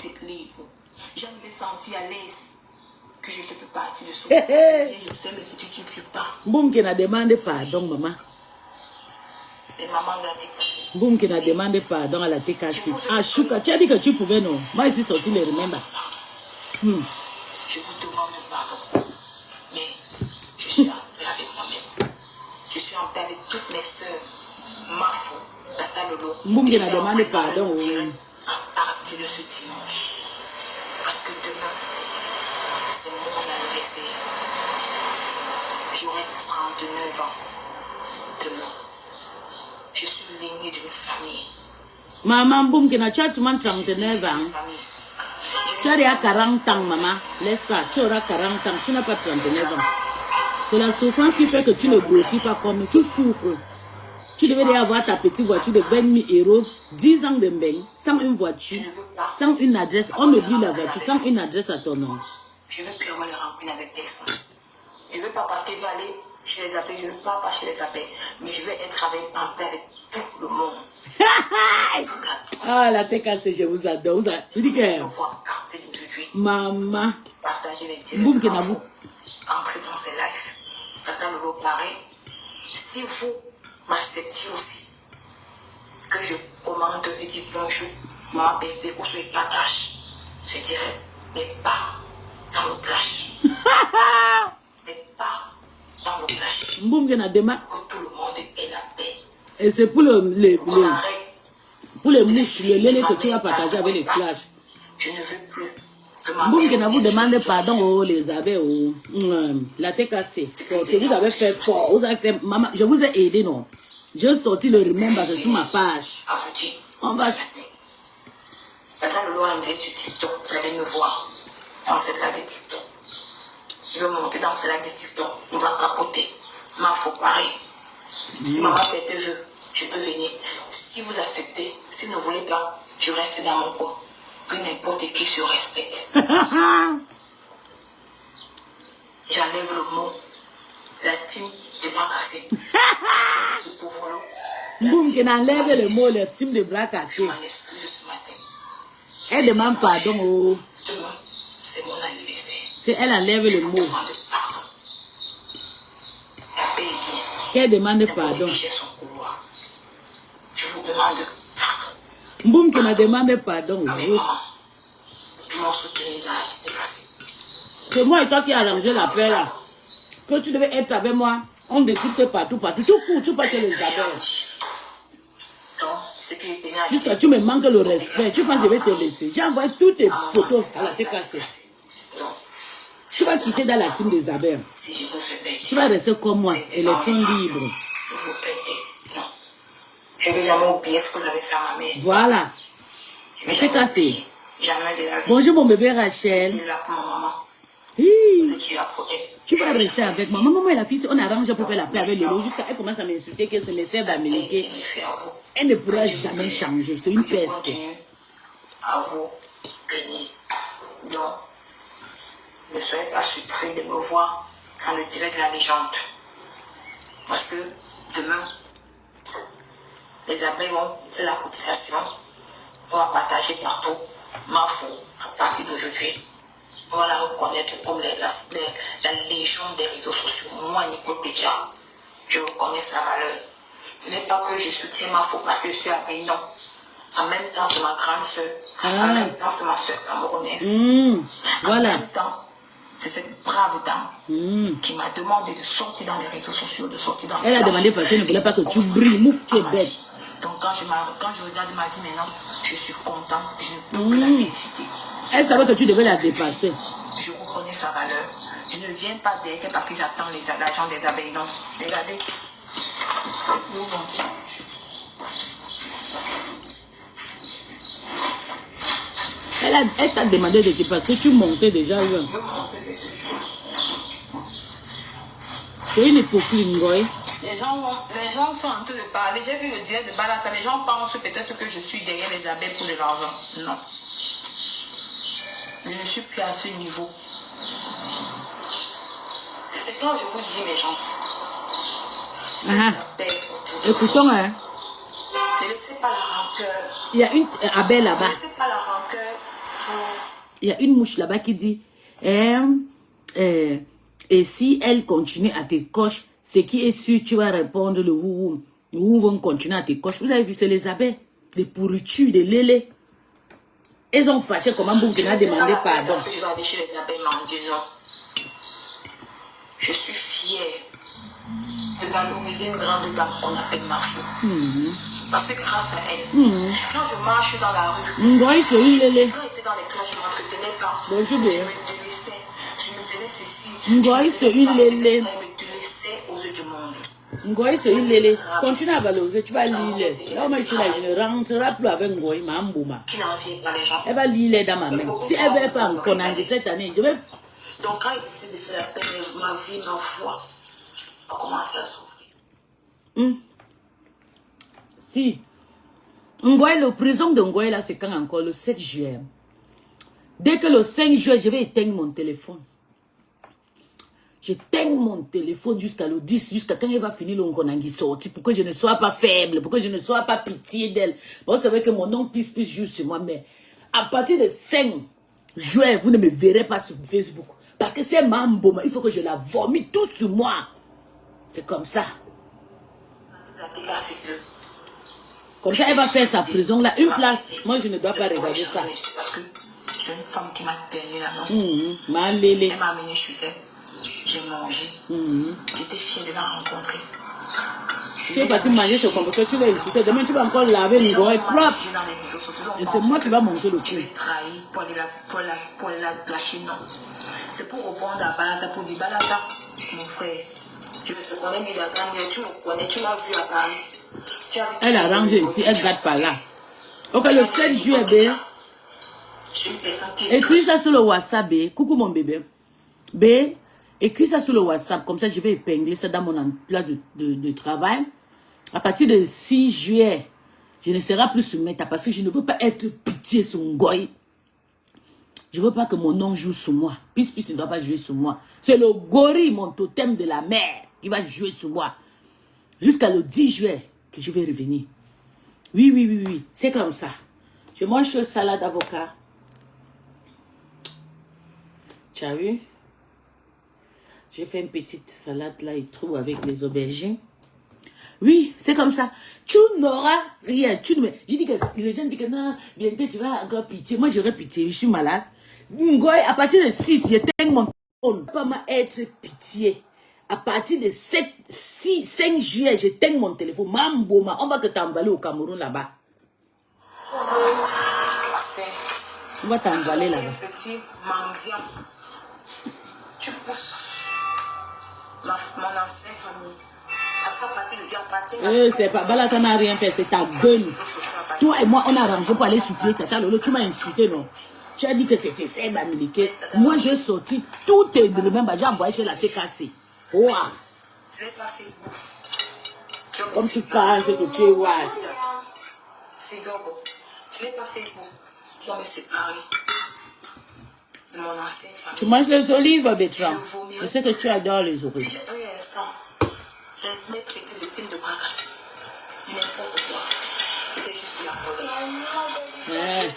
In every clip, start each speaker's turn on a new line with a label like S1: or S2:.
S1: sentir libre. Je me sentir à l'aise. Que je ne peux partir de ce moment. Je fais mes petits trucs, je pars.
S2: Boum qui n'a demandé pardon, maman.
S1: Et maman l'a dit aussi.
S2: Boum qui n'a demandé pardon à la TKC. Ah, Chouka, tu as dit que tu pouvais, non? Moi, ici, sorti les remember.
S1: Je vous demande pardon. Mais je suis en paix avec moi-même. Je suis en paix avec toutes mes soeurs. Ma faute, Tata Lolo.
S2: Boum qui n'a demandé pardon.
S1: À partir de ce dimanche. Parce que demain, c'est mon anniversaire. J'aurai 39 ans. Demain. Je suis l'aîné d'une famille.
S2: Maman, boum, qui n'a pas 39 ans. Tu as déjà 40 ans, maman. Laisse ça, tu auras 40 ans. Tu n'as pas 39 ans. C'est la souffrance qui fait que tu ne grossis pas comme tu souffres. Tu devais déjà avoir ta petite voiture de 20 000 euros, 10 ans de bain, sans une voiture, sans une adresse. On oublie la voiture, sans une adresse à ton nom.
S1: Je ne veux plus avoir les rencontres avec personne. Je ne veux pas parce qu'il va aller chez les abeilles, je ne veux pas chez les abeilles, mais je veux être en paix avec tout le monde.
S2: Ah, la TKC, je vous adore. Vous dites que... Maman.
S1: Partagez les directs.
S2: Boum, que vous.
S1: Entrez dans ces lives. Tata Lolo, pareil. Si vous m'acceptiez aussi, que je commande et dis bonjour, maman, bébé, ou soit partage, je dirais, mais pas dans le clash. Mais pas dans le clash.
S2: Boum, que demain.
S1: Que tout le monde ait la paix.
S2: Et c'est pour les mouches, le lait que tu vas partager avec les flashs.
S1: Je ne veux plus.
S2: Boum, que vous demandez pardon aux les abeilles, la TKC. Que vous avez fait fort. Vous avez fait, maman, je vous ai aidé, non? J'ai sorti le remember sur ma page.
S1: À vous dire.
S2: On va.
S1: Tata Lolo a invité sur TikTok. Vous allez me voir dans cette live de TikTok. Je vais monter dans cette live de TikTok. On va capoter. Ma faut pareil. Si maman fait des vœux, je peux venir. Si vous acceptez, si vous ne voulez pas, je reste dans mon coin. Que n'importe qui se respecte. J'enlève le mot. La team est pas cassée.
S2: Boum, qui enlève le mot, le team de bras cassés.
S1: Je m'en excuse ce matin.
S2: Elle demande pardon.
S1: Demain, c'est mon anniversaire.
S2: Elle enlève le mot. Qu'elle demande pardon.
S1: Je vous demande pardon.
S2: Boum, qui m'a demandé pardon. C'est moi et toi qui as arrangé l'affaire là. Que tu devais être avec moi. On décrypte partout. Tu cours, tu passes les abeilles. Jusqu'à tu me manques le respect. Tu penses que je vais te laisser. J'ai envoyé toutes tes photos à la TKC. Tu vas quitter dans la team des abeilles. Tu vas rester comme moi, électron libre.
S1: Je ne vais jamais oublier ce que vous avez fait à ma mère.
S2: Voilà. C'est cassé. Bonjour mon bébé Rachel. Tu vas rester avec moi. Maman et la fille, on arrange pour faire la paix avec Lolo. Jusqu'à elle commence à m'insulter que c'est mes sœurs d'Amérique. Elle ne pourra jamais changer. C'est une peste.
S1: À vous, béni. Donc, ne soyez pas surpris de me voir dans le direct de la légende. Parce que demain, les abeilles vont faire la cotisation. On va partager partout. Ma foi, à partir d'aujourd'hui, on va la reconnaître comme la légende des réseaux sociaux. Moi, Nicole Pédia, je reconnais sa valeur. Ce n'est pas que je soutiens ma foi parce que je suis abeille, non. En même temps, c'est ma grande soeur. En même temps, c'est ma soeur camerounaise.
S2: Voilà.
S1: En même temps, c'est cette brave dame qui m'a demandé de sortir dans les réseaux sociaux, de sortir dans les
S2: Elle a demandé parce qu'elle ne voulait pas que tu brilles. Mouf, tu es bête.
S1: Donc quand je regarde ma vie maintenant, je suis contente, je ne peux que la féliciter.
S2: Elle savait que tu devais la dépasser.
S1: Je reconnais sa valeur. Je ne viens pas derrière parce que j'attends l'argent des abeilles. Non, regardez. Elle t'a demandé de dépasser, tu montais déjà.
S2: C'est une hypocrite, Ngoy.
S1: Les gens sont en train de parler. J'ai vu le direct de Balata. Les gens pensent peut-être que je suis derrière les abeilles pour de l'argent. Non. Je ne suis plus à ce niveau. C'est quand je vous dis, mes gens.
S2: Écoutons, hein.
S1: Ne laissez pas la rancœur.
S2: Il y a une abeille là-bas.
S1: Ne laissez pas la rancœur
S2: Il y a une mouche là-bas qui dit, et si elle continue à te cocher, ce qui est sûr, tu vas répondre le ou. Où vont continuer à te cocher. Vous avez vu, c'est les abeilles, des pourritures, des lélés. Elles ont fâché comme un bouc qui a demandé pardon.
S1: Parce que je vais aller chez les abeilles mendier, non. Je suis fière de valoriser une grande dame qu'on appelle Marfou. Parce que grâce à elle, quand je marche dans la rue, quand j'étais dans les classes, je ne m'entretenais pas. Je me délaissais, je me faisais ceci. Je me délaissais aux yeux du monde.
S2: Ngoï, c'est une lélé. Continue à valoriser, tu vas lire. Là, moi, ici, là, je ne rentre plus avec Ngoï, ma mbouma.
S1: Qui n'en vient pas les gens.
S2: Elle va lire dans ma main. Si elle veut pas encore en cette année, je vais.
S1: Donc, quand il décide de faire la peine, ma vie, ma foi, a commencé à souffrir.
S2: Si. Ngoï, la prison de Ngoï, là, c'est quand encore? Le 7 juillet. Dès que le 5 juillet, je vais éteindre mon téléphone. J'éteins mon téléphone jusqu'à le 10, jusqu'à quand il va finir le Nkonangi sorti, pour que je ne sois pas faible, pour que je ne sois pas pitié d'elle. Bon, c'est vrai que mon nom puisse jouer sur moi, mais à partir de 5 juin, vous ne me verrez pas sur Facebook. Parce que c'est ma mboma, il faut que je la vomite tout sur moi. C'est comme ça. Comme ça, elle va faire sa prison là, une place. Moi, je ne dois pas regarder ça.
S1: Parce que c'est une femme qui m'a tenu la main. Elle m'a amené chez elle. J'ai mangé. J'étais fière de la rencontrer.
S2: Tu es parti manger ce qu'on peut, tu vas insulter. Demain, tu vas encore laver le goût propre. Et c'est moi qui va monter le coup.
S1: Tu vais trahir pour aller la lâcher, non. C'est pour répondre à Balata, pour dire Balata, mon frère. Je te connais, mais tu me connais, tu m'as vu à Paris.
S2: Elle a rangé ici, elle garde par là. Ok, le 7 juillet, bé. Écris ça sur le WhatsApp, bé. Coucou mon bébé. Bé. Écris ça sur le WhatsApp, comme ça je vais épingler ça dans mon emploi de travail. À partir de 6 juillet, je ne serai plus sur Meta parce que je ne veux pas être pitié sur Ngoï. Je ne veux pas que mon nom joue sur moi. Puisque il ne doit pas jouer sur moi. C'est le gorille, mon totem de la mer, qui va jouer sur moi. Jusqu'à le 10 juillet que je vais revenir. Oui. C'est comme ça. Je mange le salade d'avocat. Tu as vu? J'ai fait une petite salade là et tout avec les aubergines. Oui, c'est comme ça. Tu n'auras rien. J'ai dit que les gens disent que non, bientôt tu vas encore pitié. Moi, j'aurais pitié. Je suis malade. À partir de 6, j'éteins mon téléphone. Pas être pitié. À partir de 5 juillet, j'éteins mon téléphone. Mamboma, on va que t'emballer au Cameroun là-bas. On va t'emballer là-bas.
S1: Petit mendiant. Tu pousses. Mon ancienne famille. Parce qu'à partir de Dieu,
S2: c'est pas Balata n'a rien fait, c'est ta gueule. Toi et moi, on a arrangé pour aller supplier Tata Lolo. Tu m'as insulté, non? Tu as dit que c'était ça, Bamileke. Moi, j'ai sorti tout est de le même. J'ai envoyé chez la TKC. Ouah!
S1: Tu n'es pas Facebook.
S2: Comme tu parles, c'est que tu es ouas.
S1: C'est donc. Tu n'es pas Facebook. Tu dois me séparer. Mon ancienne famille.
S2: Tu manges les olives, Bertrand. Je sais que tu adores les olives.
S1: Si j'ai un instant, je l'ai traité de crime de braquage. N'importe quoi. C'était juste la colère.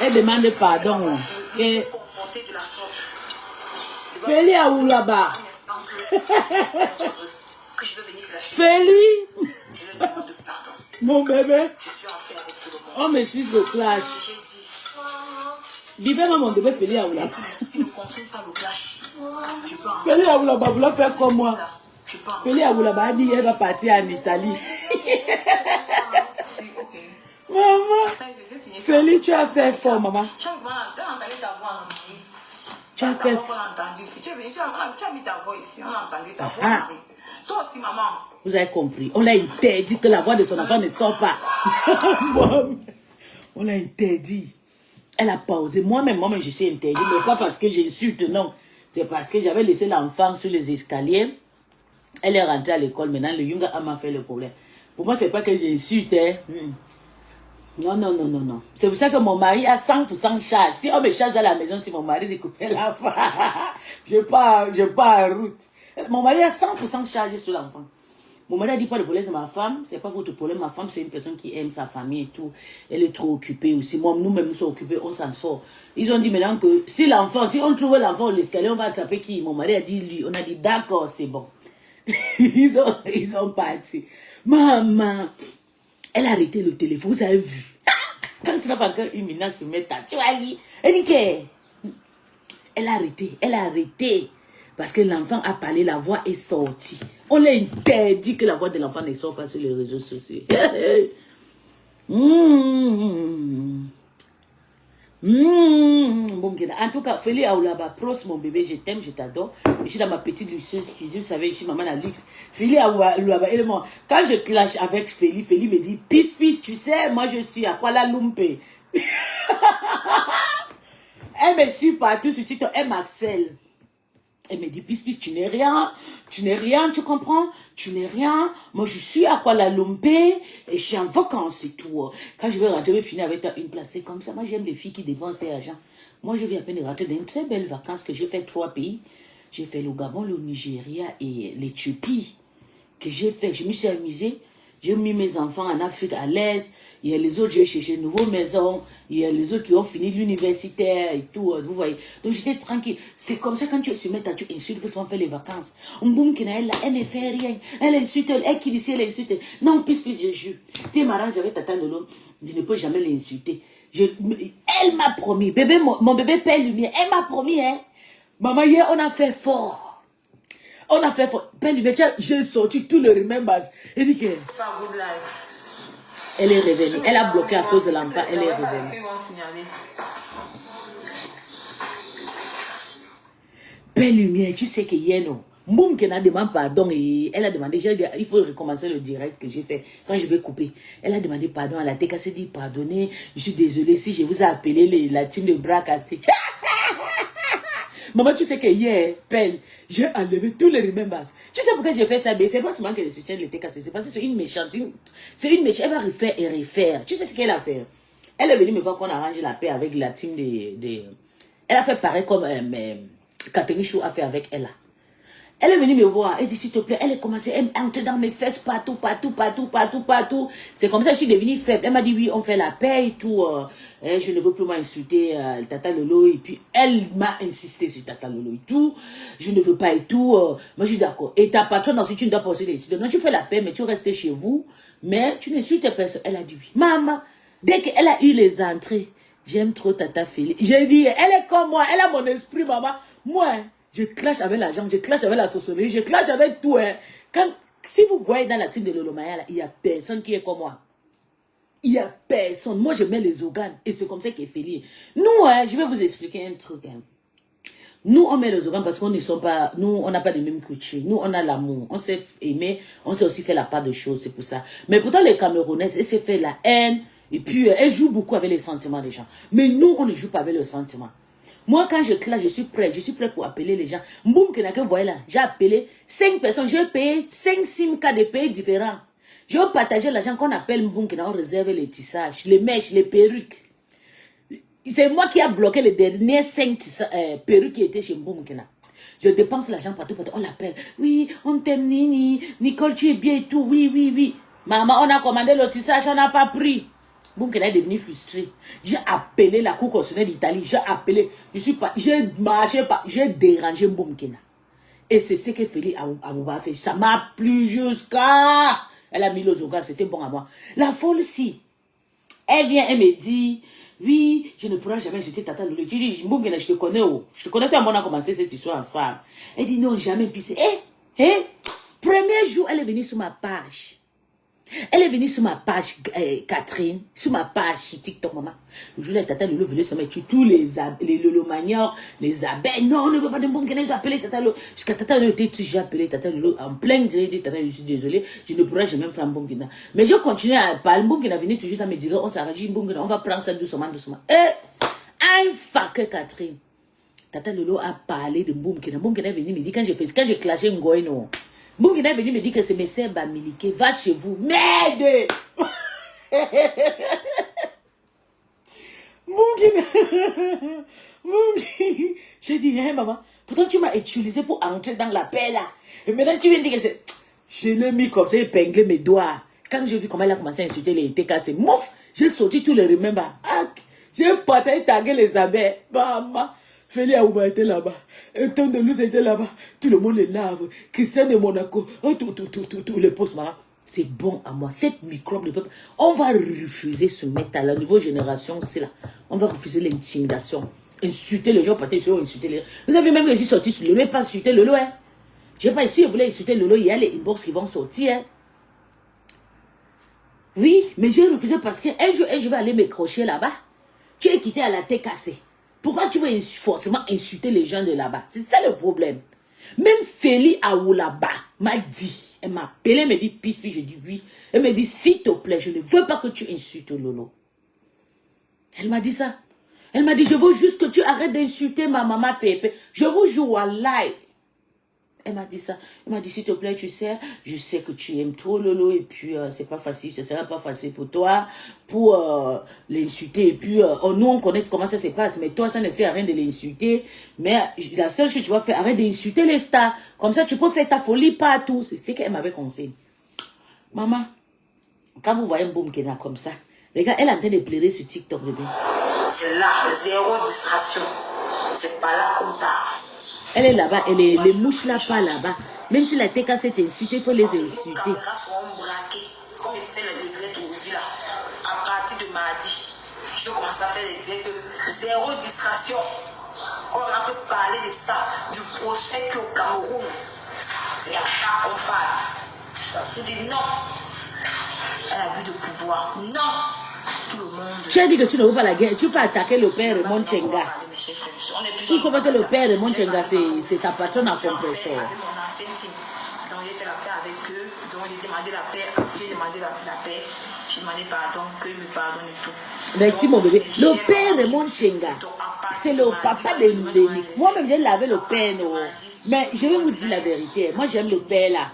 S2: Elle demande pardon. Et... Feli à où là-bas? Feli.
S1: Je lui demande pardon.
S2: Mon bébé.
S1: Je suis en paix avec tout le monde.
S2: Oh, mes fils de clash.
S1: J'ai dit.
S2: Vivez mon bébé Feli à où là-bas.
S1: Qui ne consomme pas le clash.
S2: Feli à où là-bas, vous la faites comme moi. Feli à où là-bas, elle dit elle va partir en Italie. Maman. Feli, tu as fait fort, maman. Tu as fait fort.
S1: Tu as mis ta voix ici, on a entendu ta voix. Toi aussi, maman.
S2: Vous avez compris. On l'a interdit que la voix de son enfant ne sort pas. On l'a interdit. Elle a pausé. Moi-même, je suis interdit. Mais pas parce que j'insulte, non. C'est parce que j'avais laissé l'enfant sur les escaliers. Elle est rentrée à l'école. Maintenant, le Yunga m'a fait le problème. Pour moi, c'est pas que j'insulte. Hein. Non. C'est pour ça que mon mari a 100% charge. Si on me charge à la maison, si mon mari récupère l'enfant, je pars en route. Mon mari a 100% charge sur l'enfant. Mon mari a dit pas de problème, c'est ma femme. C'est pas votre problème. Ma femme, c'est une personne qui aime sa famille et tout. Elle est trop occupée aussi. Moi, nous-mêmes, nous sommes occupés, on s'en sort. Ils ont dit maintenant que si on trouve l'enfant au l'escalier, on va attraper qui? Mon mari a dit lui. On a dit d'accord, c'est bon. ils ont parti. Maman, elle a arrêté le téléphone. Vous avez vu? Quand tu n'as pas encore une minute se mettre à Tchouali, elle dit que elle a arrêté. Parce que l'enfant a parlé, la voix est sortie. On l'a interdit que la voix de l'enfant ne sorte pas sur les réseaux sociaux. En tout cas, Feli Aoulaba, pros mon bébé, je t'aime, je t'adore. Je suis dans ma petite luxueuse cuisine, vous savez, je suis maman à luxe. Feli Aoulaba, quand je clash avec Feli, Feli me dit, pisse, tu sais, moi je suis à Kuala Lumpur. Elle me suit partout sur TikTok, elle m'accèle. Elle me dit, pisse, tu n'es rien, tu comprends? Tu n'es rien. Moi, je suis à Kuala Lumpur et je suis en vacances et tout. Quand je vais rentrer, je vais finir avec une place. C'est comme ça. Moi, j'aime les filles qui dépensent leur argent. Moi, je viens à peine de rentrer dans une très belle vacances que j'ai fait 3 pays. J'ai fait le Gabon, le Nigeria et l'Éthiopie. Que j'ai fait, je me suis amusée. J'ai mis mes enfants en Afrique à l'aise. Il y a les autres, j'ai cherché une nouvelle maison. Il y a les autres qui ont fini l'universitaire et tout. Vous voyez. Donc j'étais tranquille. C'est comme ça quand tu se mets à tu insultes, vous on fait les vacances. Elle ne fait rien. Elle insulte, elle qui ici, elle insulte. Non, pisse, je jure. Si elle m'arrange avec Tata Lolo, je ne peux jamais l'insulter. Elle m'a promis. Bébé, mon bébé Père Lumière, elle m'a promis, hein. Maman, hier, on a fait fort. On a fait fort. Père Lumière, j'ai sorti tout le remembers. Elle dit que... Elle est revenue. Elle a bloqué à cause de l'enfant. Elle est revenue. Père Lumière, tu sais que hier, non. Mboum qui n'a demandé pardon et elle a demandé, il faut recommencer le direct que j'ai fait quand je vais couper. Elle a demandé pardon à la TK, s'est dit pardonnez, je suis désolée si je vous ai appelé la team de bras cassés. Maman, tu sais que hier, Pelle, j'ai enlevé tous les remembers. Tu sais pourquoi j'ai fait ça? C'est pas seulement que je soutiens le TK, c'est parce que c'est une méchante. C'est une méchante, elle va refaire et refaire. Tu sais ce qu'elle a fait? Elle est venue me voir qu'on arrange la paix avec la team Elle a fait pareil comme Catherine Chou a fait avec elle. Elle est venue me voir, elle dit s'il te plaît, elle a commencé à entrer dans mes fesses partout. C'est comme ça que je suis devenue faible. Elle m'a dit oui, on fait la paix et tout. Je ne veux plus m'insulter Tata Lolo. Et puis elle m'a insisté sur Tata Lolo et tout. Je ne veux pas et tout. Moi je suis d'accord. Et ta patronne, si tu ne dois pas aussi l'insulter. Non, tu fais la paix, mais tu restes chez vous. Mais tu n'insultes personne. Elle a dit oui. Maman, dès qu'elle a eu les entrées, j'aime trop Tata Félix. J'ai dit, elle est comme moi, elle a mon esprit, maman. Moi, je clash avec la jambe, je clash avec la sorcellerie, je clash avec tout. Hein. Si vous voyez dans la team de Lolo Maya, il n'y a personne qui est comme moi. Il n'y a personne. Moi, je mets les organes. Et c'est comme ça qu'elle fait lire. Nous, hein, je vais vous expliquer un truc. Hein. Nous, on met les organes parce qu'on ne sont pas... Nous, on n'a pas les mêmes cultures. Nous, on a l'amour. On sait aimer. On sait aussi faire la part de choses. C'est pour ça. Mais pourtant, les Camerounaises, elles se fait la haine. Et puis, elles jouent beaucoup avec les sentiments des gens. Mais nous, on ne joue pas avec les sentiments. Moi, quand je clash, je suis prêt pour appeler les gens. Mboum, que vous voyez là, j'ai appelé 5 personnes. Je vais payer 5 SIM cards de pays différents. Je vais partager l'argent qu'on appelle Mboum, on réserve les tissages, les mèches, les perruques. C'est moi qui a bloqué les derniers 5 perruques qui étaient chez Mboum. Je dépense l'argent partout. On l'appelle. Oui, on t'aime, Nini. Nicole, tu es bien et tout. Oui. Maman, on a commandé le tissage, on n'a pas pris. Boumkena est devenu frustré. J'ai appelé la Cour constitutionnelle d'Italie. J'ai appelé. J'ai marché, j'ai dérangé Boumkena. Et c'est ce que Félix Abouba a fait. Ça m'a plu jusqu'à... Elle a mis le zoga, c'était bon à moi. La folle, si. Elle vient, elle me dit, oui, je ne pourrai jamais insulter Tata Lolo. Tu dis, Boumkena, je te connais où? Je te connais, toi, on a commencé cette histoire ensemble. Elle dit, non, jamais. Puis c'est, premier jour, elle est venue sur ma page. Elle est venue sur ma page, Catherine, sur ma page sur TikTok, maman. Le jour où Tata Lolo voulait se mettre tous les Lolo Manior, les abeilles. Non, on ne veut pas de bon qu'elle ait appelé Tata Lolo. Jusqu'à Tata Lolo était j'ai appelé Tata Lolo en plein direct. Tata Lolo, je suis désolée, je ne pourrais jamais prendre bon qu'elle. Mais je continue à parler. Bon qu'elle venait toujours dans mes dires, on s'arrange, bon qu'elle, on va prendre ça doucement. Un fuck, Catherine. Tata Lolo a parlé de Boum qu'elle. Boum qu'elle est venu me dire quand j'ai clashé un goy, non. Boum est venu me dire que c'est mes sœurs Bamilike. Va chez vous. Merde. J'ai dit, hein, maman. Pourtant, tu m'as utilisé pour entrer dans la paix, là. Et maintenant, tu viens de dire que c'est... Je l'ai mis comme ça, épinglé mes doigts. Quand j'ai vu comment elle a commencé à insulter les TKC, mouf, j'ai sorti tous les remembers. J'ai parti taguer les abeilles. Maman, Félix Aouba était là-bas. Tom de Luz était là-bas. Tout le monde les lave. Christian de Monaco. Oh, tout les postes, maman. C'est bon à moi. Cette microbe de peuple, on va refuser ce métal. La nouvelle génération, c'est là. On va refuser l'intimidation. Insulter les gens, partir sur insulter les gens. Vous avez même réussi à sortir sur le lot, pas insulter le lot, hein. Je sais pas, si vous voulez insulter le lot, il y a les inbox qui vont sortir, hein. Oui, mais j'ai refusé parce qu'un jour, je vais aller me crocher là-bas. Tu es quitté à la tête cassée. Pourquoi tu veux forcément insulter les gens de là-bas? C'est ça le problème. Même Félix Aoulaba m'a dit, elle m'a appelé, elle m'a dit, pisse, j'ai dit oui. Elle m'a dit, s'il te plaît, je ne veux pas que tu insultes Lolo. Elle m'a dit ça. Elle m'a dit, je veux juste que tu arrêtes d'insulter ma maman Pépé. Je vous joue à live. Elle m'a dit ça. Elle m'a dit, s'il te plaît, tu sais, je sais que tu aimes trop Lolo et puis c'est pas facile, ce sera pas facile pour toi pour l'insulter. Et puis nous, on connaît comment ça se passe, mais toi, ça ne sert à rien de l'insulter. Mais la seule chose que tu vas faire, arrête d'insulter les stars. Comme ça, tu peux faire ta folie partout. C'est ce qu'elle m'avait conseillé. Maman, quand vous voyez un boom qui est là comme ça, regarde, elle est en train de pleurer sur TikTok.
S1: C'est là, zéro distraction. C'est pas là comme ça.
S2: Elle est là-bas, les mouches là, pas là-bas. Même si la TK s'est insultée, il faut les insulter.
S1: Les caméras seront braquées. Comme il fait le direct aujourd'hui là, à partir de mardi, je vais commencer à faire des directs de zéro distraction. On peut parler de ça, du procès qui est au Cameroun. C'est à ça qu'on parle. Parce que dit non. Elle a vu de pouvoir. Non. Tout le monde.
S2: Tu as dit que tu ne veux pas la guerre. Tu peux attaquer le père Raymond Chenga. Tu ne sais pas que le père Raymond Chenga, c'est ta patronne à compresseur.
S1: Donc j'ai fait la paix avec eux. Donc j'ai demandé la paix. J'ai demandé la paix. J'ai demandé pardon. Qu'ils me pardonnent et tout.
S2: Merci mon bébé. Le père Raymond Chenga, c'est le papa de Nick. Moi-même, j'ai lavé le père. Mais je vais vous dire la vérité. Moi, j'aime le père là.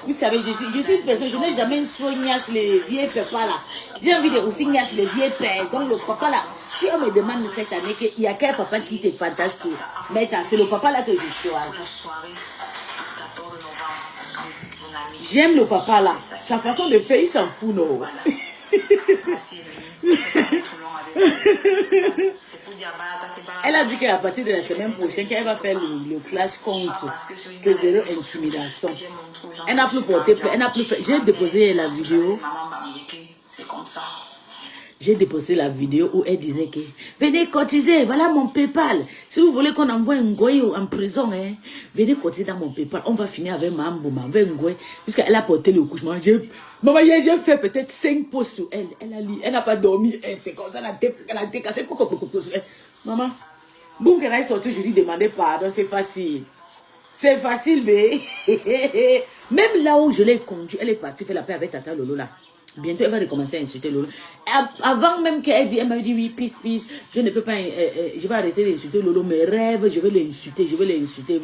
S2: Vous savez, je suis une personne, je n'ai jamais trop niasse les vieux papas là. J'ai envie de aussi niasse les vieux pères. Donc le papa là, si on me demande cette année qu'il y a quel papa qui te fantastique, mais c'est le papa là que je choisis. J'aime le papa là. Sa façon de faire, il s'en fout, non? Elle a dit qu'à partir de la semaine prochaine, qu'elle va faire le clash contre que zéro intimidation. Elle n'a plus porté, elle n'a plus fait. J'ai déposé la vidéo.
S1: C'est comme ça.
S2: J'ai déposé la vidéo où elle disait que venez cotiser, voilà mon PayPal. Si vous voulez qu'on envoie un goy en prison, hein, venez cotiser dans mon PayPal. On va finir avec ma Mbouma, avec un goy. Puisqu'elle a porté le couchement. Maman, j'ai fait peut-être 5 posts sur elle. Elle a lu, elle n'a pas dormi. C'est comme ça, elle a décassé. Maman, bon, qu'elle a sorti, je lui demandais pardon, c'est facile. C'est facile, mais même là où je l'ai conduit, elle est partie faire la paix avec Tata Lolo là. Bientôt, elle va recommencer à insulter Lolo. Avant même qu'elle dise, elle m'a dit oui, peace, je ne peux pas, je vais arrêter d'insulter Lolo. Mes rêves, je vais l'insulter, je vais l'insulter.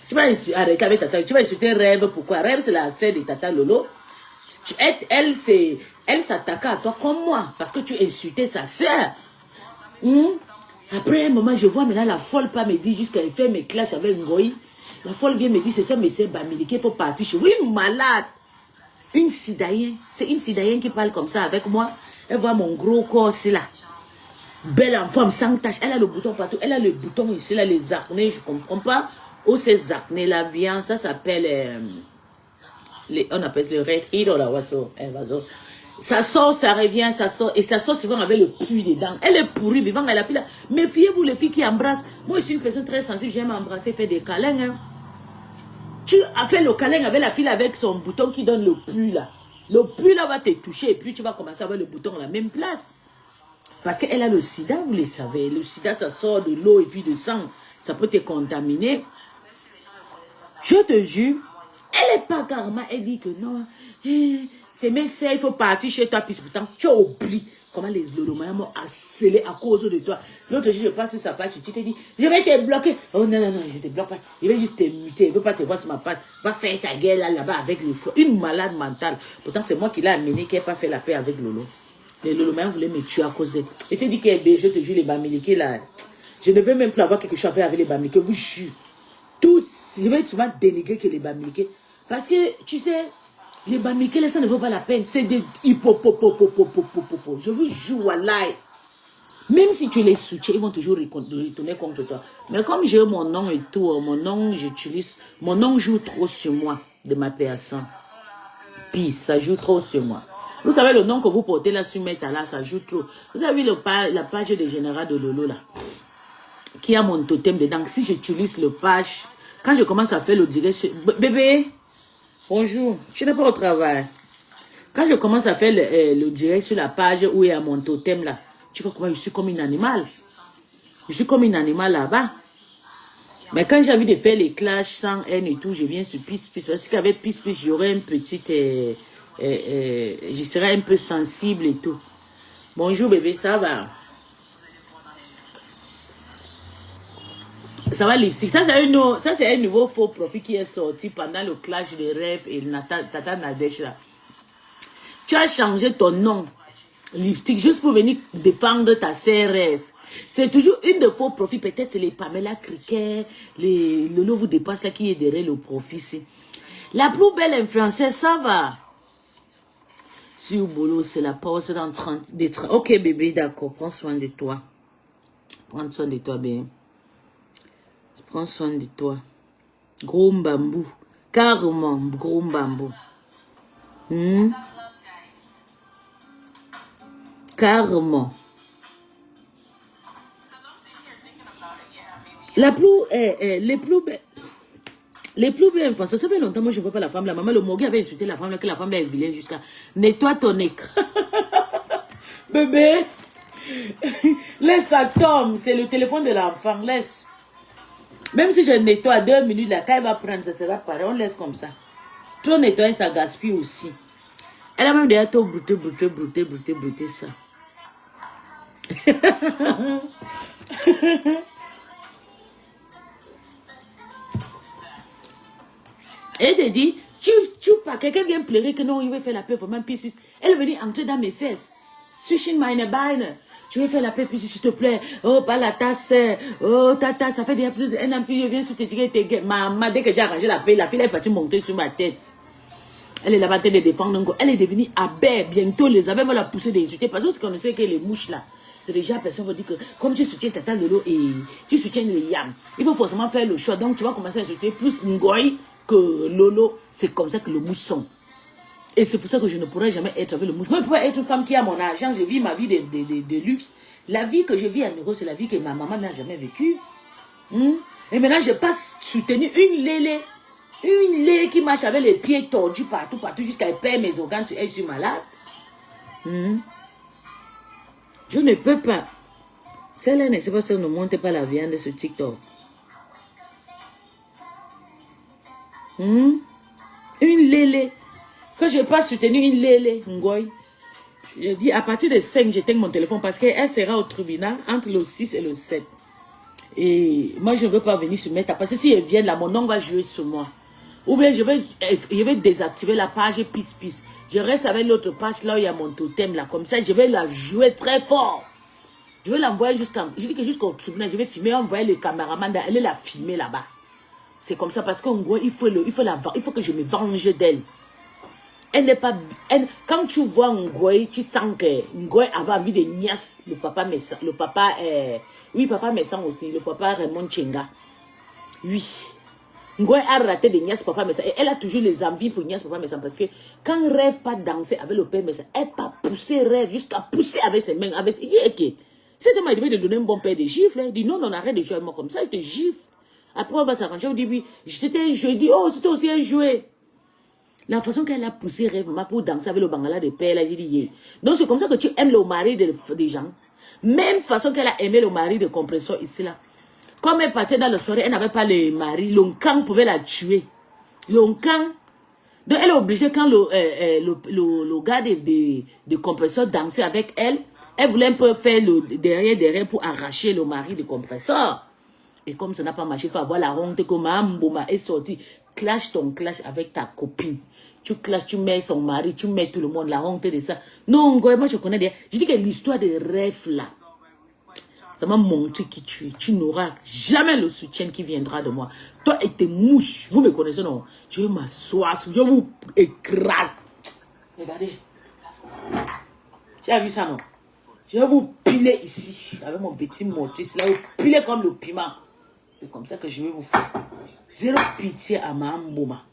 S2: Tu vas arrêter avec Tata, tu vas insulter Rêve. Pourquoi? Rêve, c'est la sœur de Tata Lolo. Elle s'attaque à toi comme moi, parce que tu insultais sa sœur. Après un moment, je vois maintenant la folle pas me dire jusqu'à faire mes clashs avec Ngoï. La folle vient me dire, c'est ça, mais c'est Bamili qu'il faut partir chez vous. Une malade. Une Sidaïenne. C'est une Sidaïenne qui parle comme ça avec moi. Elle voit mon gros corps ici là. Belle en forme, sans tache. Elle a le bouton partout. Elle a le bouton ici là, les acnés. Je ne comprends pas où ces acnés là viennent. Ça s'appelle... on appelle le retiro là. Ça sort, ça revient, ça sort. Et ça sort souvent avec le puits dedans. Elle est pourrie, vivant. Elle a fait là. Méfiez-vous les filles qui embrassent. Moi, je suis une personne très sensible. J'aime embrasser, faire des câlins. Hein. Tu as fait le câlin avec la fille avec son bouton qui donne le puits là. Le puits là va te toucher et puis tu vas commencer à avoir le bouton à la même place. Parce qu'elle a le sida, vous le savez. Le sida, ça sort de l'eau et puis de sang. Ça peut te contaminer. Je te jure, elle n'est pas carrément. Elle dit que non, c'est mes soeurs, il faut partir chez toi. Puis pourtant, tu as oublié comment les Lolomayens m'ont harcelé à cause de toi. L'autre jour, je passe sur sa page, tu te dis, je vais te bloquer. Oh non, je te bloque pas. Je vais juste te muter. Je ne veux pas te voir sur ma page. Va faire ta guerre là-bas avec les flots. Une malade mentale. Pourtant, c'est moi qui l'ai amené, qui n'a pas fait la paix avec Lolo. Les Lolomayens voulaient me tuer à cause de... Et te dit que je te jure, les Bamileke là, je ne veux même plus avoir quelque chose à faire avec les Bamileke. Vous jure. Je vais souvent dénigrer que les Bamileke. Parce que, tu sais, les bamikele, ça ne vaut pas la peine. C'est des hippopopopopopopopopo. Je vous jure, wallah. Même si tu les soutiens, ils vont toujours retourner contre toi. Mais comme j'ai mon nom et tout, mon nom, j'utilise, mon nom joue trop sur moi, de ma personne. Puis, ça joue trop sur moi. Vous savez, le nom que vous portez là sur Metala, ça joue trop. Vous avez vu la page de Général de Lolo là, qui a mon totem dedans. Si j'utilise le page, quand je commence à faire le direct, bébé, bonjour, je n'ai pas au travail. Quand je commence à faire le direct sur la page où il y a mon totem là, tu vois comment je suis comme un animal. Je suis comme un animal là-bas. Mais quand j'ai envie de faire les clashs sans haine et tout, je viens sur Peace Peace. Parce qu'avec Peace Peace, j'aurais une petite... je serais un peu sensible et tout. Bonjour bébé, ça va? Ça va lipstick. Ça c'est un nouveau faux profil qui est sorti pendant le clash de rêve et Tata Nadesh là. Tu as changé ton nom. Lipstick, juste pour venir défendre ta sœur rêve. C'est toujours une de faux profils. Peut-être c'est les Pamela Cricket, le Lolo vous dépasse là qui est derrière le profil. La plus belle influenceuse, ça va. Sur boulot, c'est la pause dans 30. Ok bébé, d'accord. Prends soin de toi. Prends soin de toi, bien. Prends soin de toi. Gros bambou. Carrément, gros bambou. Carrément. Les plus belles influenceuses, ça fait longtemps, moi je ne vois pas la femme. La maman, le Mogui avait insulté la femme, là, que la femme là est vilaine jusqu'à nettoie ton écran. Bébé, laisse ça tombe, c'est le téléphone de l'enfant, laisse. Même si je nettoie 2 minutes, là, quand elle va prendre, ça sera pareil, on laisse comme ça. Trop nettoyer, ça gaspille aussi. Elle a même déjà tout brouté ça. Elle te dit, tu pas, quelqu'un vient pleurer que non, il veut faire la paix, vraiment, puis elle est venue entrer dans mes fesses. Switching meine Beine. Je vais faire la paix, puis s'il te plaît. Oh, pas la tasse. Oh, tata, ça fait déjà plus d'un an, puis je viens sur te dire, maman, dès que j'ai arrangé la paix, la fille est partie monter sur ma tête. Elle est là-bas en train de défendre. Elle est devenue abeille. Bientôt, les abeilles vont la pousser des insulter. Parce qu'on sait que les mouches là, c'est déjà, personne va dire que comme tu soutiens Tata Lolo et tu soutiens les yams, il faut forcément faire le choix. Donc, tu vas commencer à insulter plus Ngoy que Lolo. C'est comme ça que les mouches sont. Et c'est pour ça que je ne pourrais jamais être avec le mouche. Moi, je pourrais être une femme qui a mon argent. Je vis ma vie de luxe. La vie que je vis à Nero, c'est la vie que ma maman n'a jamais vécue. Et maintenant, je passe soutenir une lélé. Une lélé qui marche avec les pieds tordus partout, jusqu'à elle perd mes organes. Elle suis malade. Je ne peux pas. Celle-là ne sait pas si on ne monte pas la viande sur TikTok. Une lélé. Quand je passe soutenir une lélé, Ngoy, je dis à partir de 5, j'éteins mon téléphone parce qu'elle sera au tribunal entre le 6 et le 7. Et moi, je ne veux pas venir se mettre. Parce que si elle vient là, mon nom va jouer sur moi. Ou bien je vais désactiver la page Peace. Je reste avec l'autre page là où il y a mon totem là. Comme ça, je vais la jouer très fort. Je vais l'envoyer jusqu'au tribunal. Je vais filmer, envoyer le caméraman, aller la filmer là-bas. C'est comme ça parce qu'il faut que je me venge d'elle. Elle n'est pas... quand tu vois Ngoy, tu sens que Ngoy avait envie de niasse le papa Messan. Le papa... oui, papa Messan aussi. Le papa Raymond Chenga. Oui. Ngoy a raté de niasse papa Messan. Et elle a toujours les envies pour niasse papa Messan. Parce que quand Rêve pas danser avec le père Messan, elle pas pousser Rêve jusqu'à pousser avec ses mains. Il dit, ok. C'était moi, il devait te donner un bon père de gifles. Il dit, non, arrête de jouer avec moi comme ça. Il te gifle. Après, on va s'arranger. On dit, oui, c'était un jeu. Il dit, oh, c'était aussi un jouet. La façon qu'elle a poussé Rêve pour danser avec le bangala de père, là, j'ai dit, yeah. Donc c'est comme ça que tu aimes le mari des gens. Même façon qu'elle a aimé le mari de compresseur ici, là. Comme elle partait dans la soirée, elle n'avait pas le mari. L'oncan pouvait la tuer. L'oncan. Donc elle est obligée, quand le gars de compresseur dansait avec elle, elle voulait un peu faire le derrière pour arracher le mari de compresseur. Et comme ça n'a pas marché, il faut avoir la honte que Mambouma est sorti. Clash ton clash avec ta copine. Tu clashes, tu mets son mari, tu mets tout le monde, la honte de ça. Non, moi je connais déjà. Je dis que l'histoire des rêves là. Ça m'a montré qui tu es. Tu n'auras jamais le soutien qui viendra de moi. Toi et tes mouches, vous me connaissez, non? Je vais m'asseoir, je vous écrase. Regardez. Tu as vu ça, non? Je vais vous piler ici, avec mon petit mortier. Là, vous piler comme le piment. C'est comme ça que je vais vous faire. Zéro pitié à ma Mbouma.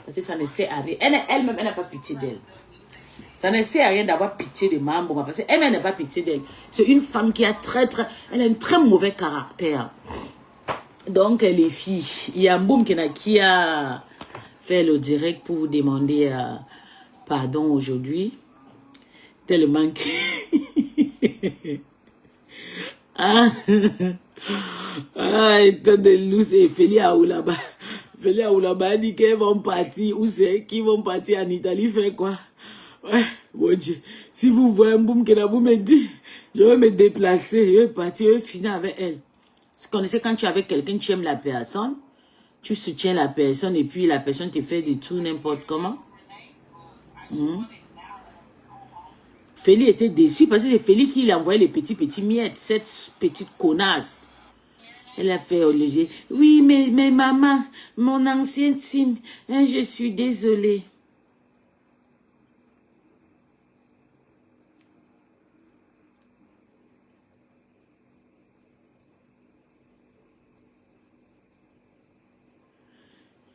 S2: Parce que ça ne sert à rien. Elle-même, elle n'a pas pitié d'elle. Ça ne sert à rien d'avoir pitié de ma Mbouma. Parce qu'elle n'a pas pitié d'elle. C'est une femme qui a elle a un très mauvais caractère. Donc, les filles, il y a Mboum qui a fait le direct pour vous demander pardon aujourd'hui. Tellement que... étant de lousse et Félie Aoulaba. Félie Aoulaba dit qu'elles vont partir. Où c'est? Qui vont partir en Italie? Faire quoi? Ouais, mon Dieu. Si vous voyez un boum que vous me dites, je vais me déplacer, je vais partir, je vais finir avec elle. Vous connaissez quand tu es avec quelqu'un, tu aimes la personne, tu soutiens la personne et puis la personne te fait des trucs n'importe comment. Félie était déçue parce que c'est Félie qui lui a envoyé les petits miettes, cette petite connasse. Elle a fait au léger. Oui, mais maman, mon ancienne team, hein, je suis désolée.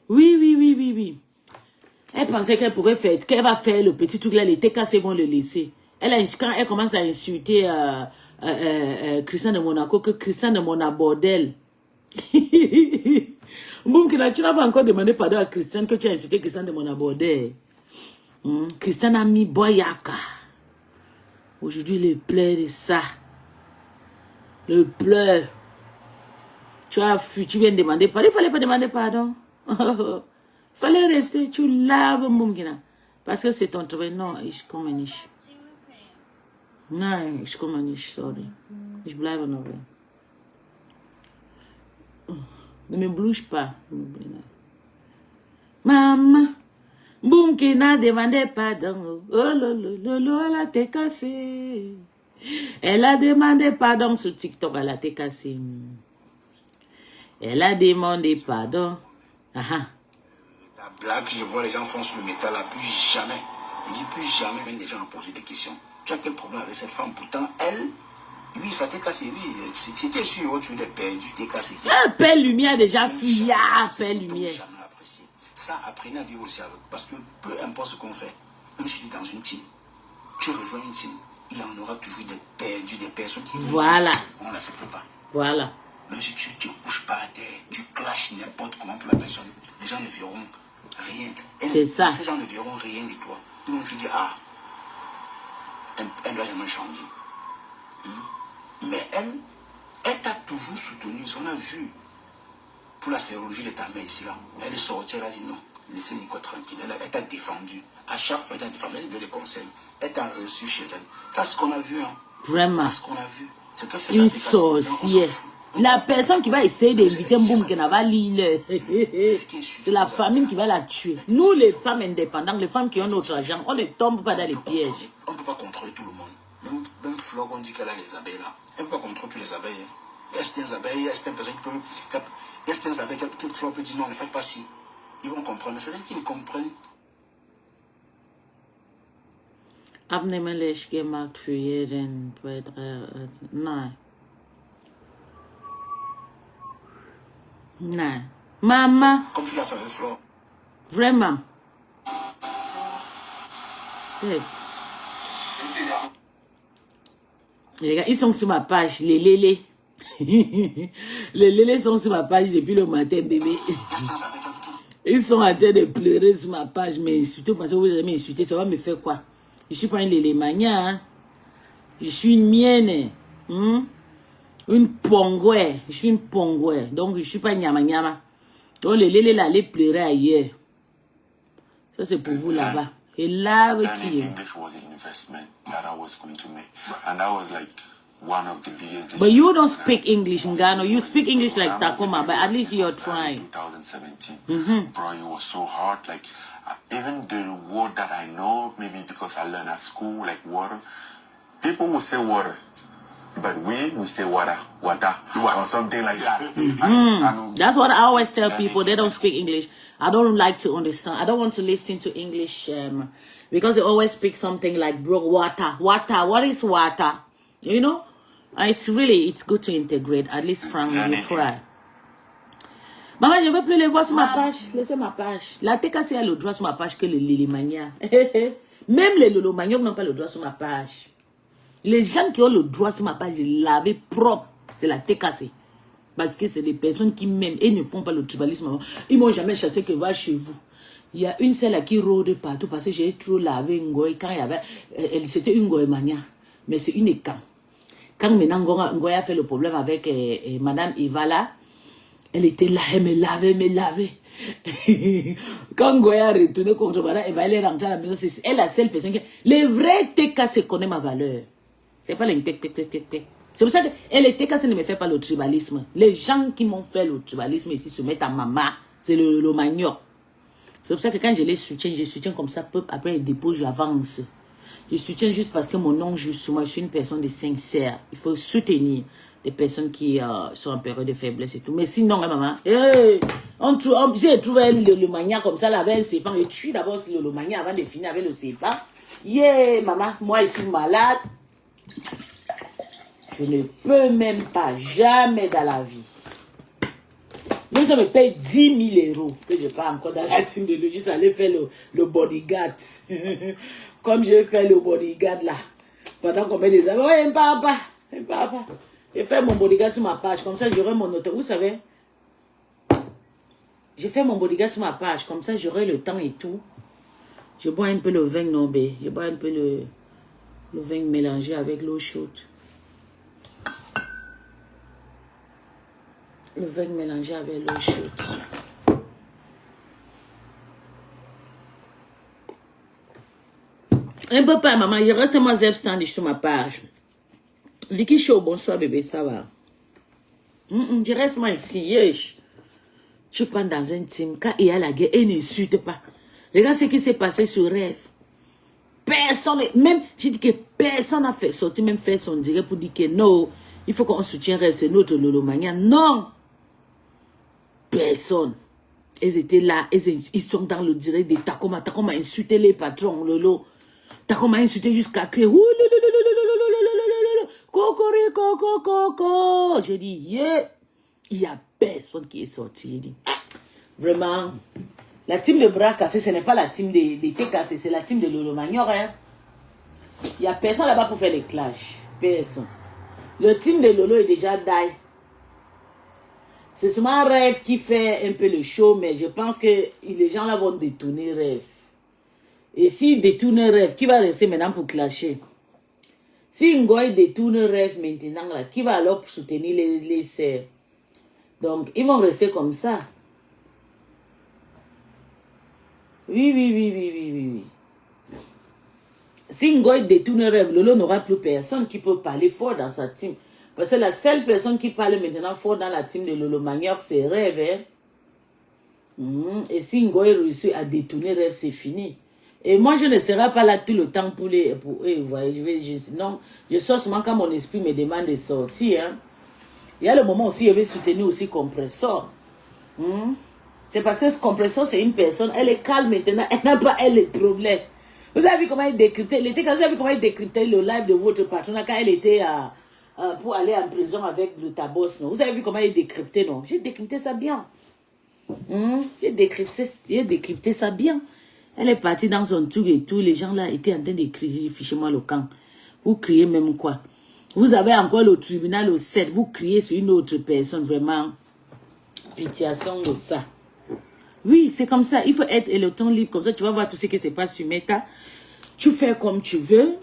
S2: Oui. Elle pensait qu'elle pouvait faire, qu'elle va faire le petit truc là, les TKC vont le laisser. Quand elle commence à insulter Christian de Monaco, que Christian de Monaco bordel. Bon, tu n'as pas encore demandé pardon à Christian que tu as insulté Christian de Monaco bordel. Christian a mis Boyaka. Aujourd'hui, le pleur de ça. Le pleur. Tu as fui, tu viens de demander pardon. Il fallait pas demander pardon. Fallait rester, tu laves Mungina. Parce que c'est ton travail. Non, ich komme nicht. Nein, ich komme nicht, sorry. Ich bleibe noch. Ne me bouge pas. Maman, Mungina demandé pardon. Oh lolo, elle a été cassée. Elle a demandé pardon sur TikTok, elle a été cassée. Elle a demandé pardon. Ah.
S3: La blague, je vois les gens font sur le métal là, plus jamais. Je dis plus jamais, même les gens ont posé des questions. Tu as quel problème avec cette femme? Pourtant, elle, oui, ça t'est cassé, oui. C'était sûr, tu l'as perdu, t'es cassé.
S2: Ah, Père Lumière déjà fui, Père Lumière.
S3: Jamais apprécié. Ça, apprenez à vivre aussi avec. Parce que peu importe ce qu'on fait, même si tu es dans une team, tu rejoins une team, il y en aura toujours des perdus, des personnes qui vont
S2: voilà.
S3: Dire, on n'accepte pas.
S2: Voilà.
S3: Même si tu ne te couches pas à terre, tu clashes n'importe comment pour la personne, les gens ne verront rien.
S2: C'est ça.
S3: Ces gens ne verront rien de toi. Ils vont te dire, ah, elle ne va jamais changer. Mais elle t'a toujours soutenu. On a vu pour la sérologie de ta mère ici là. Elle est sortie, elle a dit non, laissez Nico tranquille. Elle t'a défendu. À chaque fois, elle t'a défendu, elle donne des conseils. Elle t'a reçu chez elle. Ça, c'est ce qu'on a vu. Hein.
S2: Vraiment.
S3: C'est ce qu'on a vu.
S2: Une sorcière. La personne qui va essayer d'éviter Mboum qui n'a pas l'île, c'est la famille qui va la tuer. Nous, les femmes indépendantes, les femmes qui ont notre argent, on ne tombe pas dans les pièges.
S3: On ne peut pas contrôler tout le monde. Même Flore, on dit qu'elle a les abeilles là. Elle ne peut pas contrôler toutes les abeilles. Il y a certaines abeilles, il y a certaines personnes qui peuvent. Il y a certaines abeilles que Flore peut dire non, ne faites pas ci. Ils vont comprendre. Mais c'est là qu'ils comprennent.
S2: Abnehmen les gemacht für jeden Beitrag. Nein. Non. Maman.
S3: Comme tu l'as fait avec Flore.
S2: Vraiment. Hey. Les gars, ils sont sur ma page, les lélés. Les lélés sont sur ma page depuis le matin, bébé. Ils sont en train de pleurer sur ma page, mais surtout parce que vous allez m'insulter, ça va me faire quoi? Je suis pas une lélé mania, hein? Je suis une mienne. Une pongoué. Je suis une pongoué. Donc, je suis pas nyama nyama. Donc, les lélés là, les pleurer ailleurs. Ça, c'est pour vous là-bas. Et là, qui est? But you don't speak English in Ghana. You speak English like Takoma, but at least you're trying.
S4: 2017. Bro, it was so hard. Like, even the word that I know, maybe because I learned at school, like water. People will say water. but we say wata or something like that.
S2: That's what I always tell people. They don't speak English. I don't like to understand. I don't want to listen to English because they always speak something like bro, water. What is water? You know, it's good to integrate. At least from you try. Maman, je ne veux plus les voir sur ma page. Laissez ma page. La TKC a le droit sur ma page que les Lilimania. Même les Lolomaniok n'ont pas le droit sur ma page. Les gens qui ont le droit sur ma page, je l'avais propre. C'est la TKC. Parce que c'est des personnes qui m'aiment et ne font pas le tribalisme. Ils m'ont jamais chassé que va chez vous. Il y a une seule qui rôde partout parce que j'ai trop lavé Ngoy. Quand il y avait. C'était une Ngoy Mania. Mais c'est une écran. Quand maintenant Ngoy a fait le problème avec Madame Ivala, elle était là, elle me lavait. Quand Goya a retourné contre Madame Ivala, elle est rentrée à la maison. C'est elle la seule personne qui. Les vrais TKC connaissent ma valeur. C'est pas les pec. C'est pour ça que les TKC ne me fait pas le tribalisme. Les gens qui m'ont fait le tribalisme ici se mettent à maman. C'est le manioc. C'est pour ça que quand je les soutiens, je soutiens comme ça. Après, ils déposent, j'avance. Je soutiens juste parce que mon nom, justement, je suis une personne de sincère. Il faut soutenir des personnes qui sont en période de faiblesse et tout. Mais sinon, hein, maman, j'ai trouvé le mania comme ça, là, avec le sépan. Je tue d'abord le mania avant de finir avec le sépan. Maman, moi, je suis malade. Je ne peux même pas, jamais dans la vie. Même ça me paye 10 000 € que je pars encore dans la team de lui. Juste aller faire le bodyguard. Comme j'ai fait le bodyguard là. Pendant qu'on met des amis. Ouais, papa. J'ai fait mon bodyguard sur ma page. Comme ça, j'aurai mon auto. Vous savez, j'ai fait mon bodyguard sur ma page. Comme ça, j'aurai le temps et tout. Je bois un peu le vin nobé. Je bois un peu le vin mélangé avec l'eau chaude. Le vin mélangé avec l'eau chaude. Un peu pas, maman. Il reste moi Zeb Standish sur ma page. Vicky Show, bonsoir bébé, ça va? Je reste moi ici, yesh. Tu pars dans un team, quand il y a la guerre, et n'insulte pas. Regarde ce qui s'est passé sur Rêve. Personne, même, j'ai dit que personne n'a fait sortir, même fait son direct pour dire que non, il faut qu'on soutienne Rêve, c'est notre Lolomania. Non! Personne. Ils étaient là, ils sont dans le direct de Takoma. Takoma a insulté les patrons, Lolo. Takoma a insulté jusqu'à crier. Coco. J'ai dit, il y a personne qui est sorti. J'ai dit, vraiment, la team de bras cassés, ce n'est pas la team de thé cassés, c'est la team de Lolo Manior. Hein? Il n'y a personne là-bas pour faire les clashs. Personne. Le team de Lolo est déjà die. C'est seulement Rêve qui fait un peu le show, mais je pense que les gens là vont détourner Rêve. Et s'ils détournent Rêve, qui va rester maintenant pour clasher? Si Ngoy détourne Rêve maintenant, là, qui va alors soutenir les sœurs? Donc, ils vont rester comme ça. Oui. Si Ngoy détourne Rêve, Lolo n'aura plus personne qui peut parler fort dans sa team. Parce que la seule personne qui parle maintenant fort dans la team de Lolo Maniok, c'est Rêve. Hein? Et si Ngoy réussit à détourner Rêve, c'est fini. Et moi, je ne serai pas là tout le temps pour eux. Vous voyez, non, je sors seulement quand mon esprit me demande de sortir. Hein? Il y a le moment aussi, je vais soutenir aussi Compressor. C'est parce que ce Compressor, c'est une personne, elle est calme maintenant, elle n'a pas les problèmes. Vous avez vu comment il décryptait, vous avez vu comment il décryptait le live de votre patron quand elle était pour aller en prison avec le tabos, non? Vous avez vu comment il décryptait, non? J'ai décrypté ça bien. J'ai décrypté ça bien. Elle est partie dans son truc et tout. Les gens là étaient en train d'écrire, fichez-moi le camp. Vous criez même quoi? Vous avez encore le tribunal au 7. Vous criez sur une autre personne. Vraiment, pitiation de ça. Oui, c'est comme ça. Il faut être le temps libre. Comme ça, tu vas voir tout ce qui se passe sur Meta. Tu fais comme tu veux.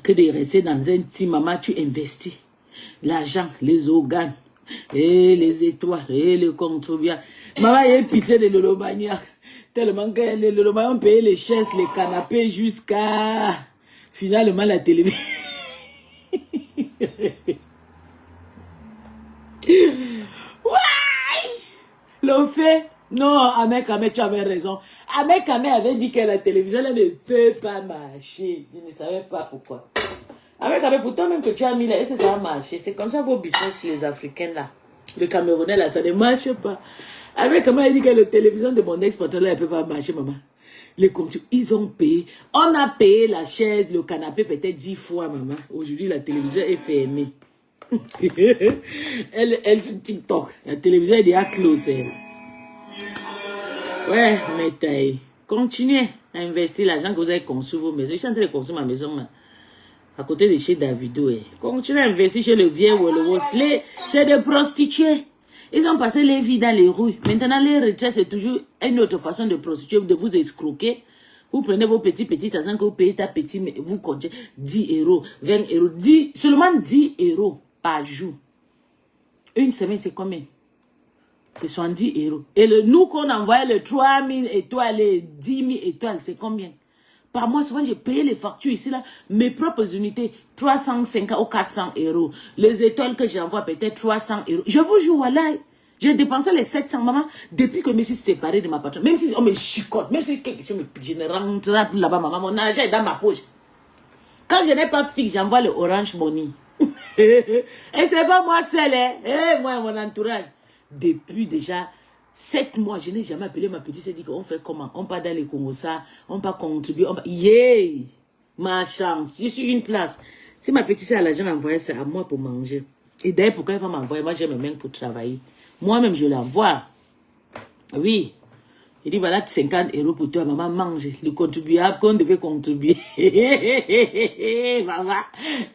S2: Que de rester dans un team, maman, tu investis. L'argent, les organes, et les étoiles, et le contribuable. Maman, il y a pitié de Lolomania. Tellement que les Lolomania ont payé les chaises, les canapés, jusqu'à finalement la télévision. L'ont fait. Non, Ahmed Kamé, tu avais raison. Ahmed Kamé avait dit que la télévision elle ne peut pas marcher. Je ne savais pas pourquoi. Avec, pourtant même que tu as mis là, et ça va marcher. C'est comme ça vos business, les Africains là. Le Camerounais là, ça ne marche pas. Avec comment il dit que la télévision de mon ex-patron là, elle ne peut pas marcher, maman. Les comptes, ils ont payé. On a payé la chaise, le canapé peut-être 10 fois, maman. Aujourd'hui, la télévision est fermée. elle sur TikTok. La télévision est déjà close. Ouais, mais continuez à investir l'argent que vous avez conçu vos maisons. Je suis en train de construire ma maison là, à côté de chez Davido. Continuez à investir chez le vieux Wolowo. C'est des prostituées. Ils ont passé les vies dans les rues. Maintenant, les retraites, c'est toujours une autre façon de prostituer, de vous escroquer. Vous prenez vos petits argent que vous payez ta petite, vous comptez 10 euros, 20 euros, seulement 10 euros par jour. Une semaine, c'est combien? C'est 70 euros. Et nous qu'on envoyait le 3000 étoiles, les 10 000 étoiles, c'est combien? Par mois, souvent, j'ai payé les factures ici, là, mes propres unités, 350 ou 400 euros. Les étoiles que j'envoie, peut-être 300 euros. Je vous jure, voilà, j'ai dépensé les 700, maman, depuis que je me suis séparée de ma patronne. Même si on me chicote, même si quelque chose me pique, je ne rentre là-bas, maman, mon argent est dans ma poche. Quand je n'ai pas fixe, j'envoie le Orange Money. Et c'est pas moi seul, hein. Moi et mon entourage. Depuis déjà 7 mois, je n'ai jamais appelé ma petite. C'est dit qu'on fait comment? On part dans les Congo, ça, on part contribuer. Yeah! Ma chance. Je suis une place. Si ma petite a l'argent envoyé, c'est à moi pour manger. Et d'ailleurs, pourquoi elle va m'envoyer? Moi, j'ai mes mains pour travailler. Moi-même, je l'envoie. Oui. Il dit, voilà, 50 euros pour toi, maman, mange. Le contribuable qu'on devait contribuer. Maman,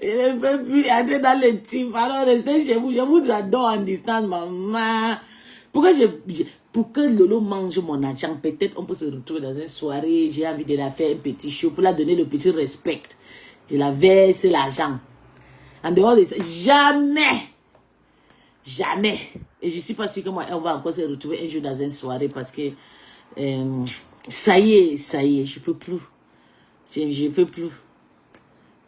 S2: je ne peux plus entrer dans le team. Alors, restez chez vous. Je vous adore en distance, maman. Pourquoi pour que Lolo mange mon argent, peut-être on peut se retrouver dans une soirée, j'ai envie de la faire un petit show pour la donner le petit respect. Je la verse l'argent. En dehors de ça, jamais. Jamais. Et je ne suis pas sûre que moi, on va encore se retrouver un jour dans une soirée parce que ça y est, je peux plus. Je peux plus.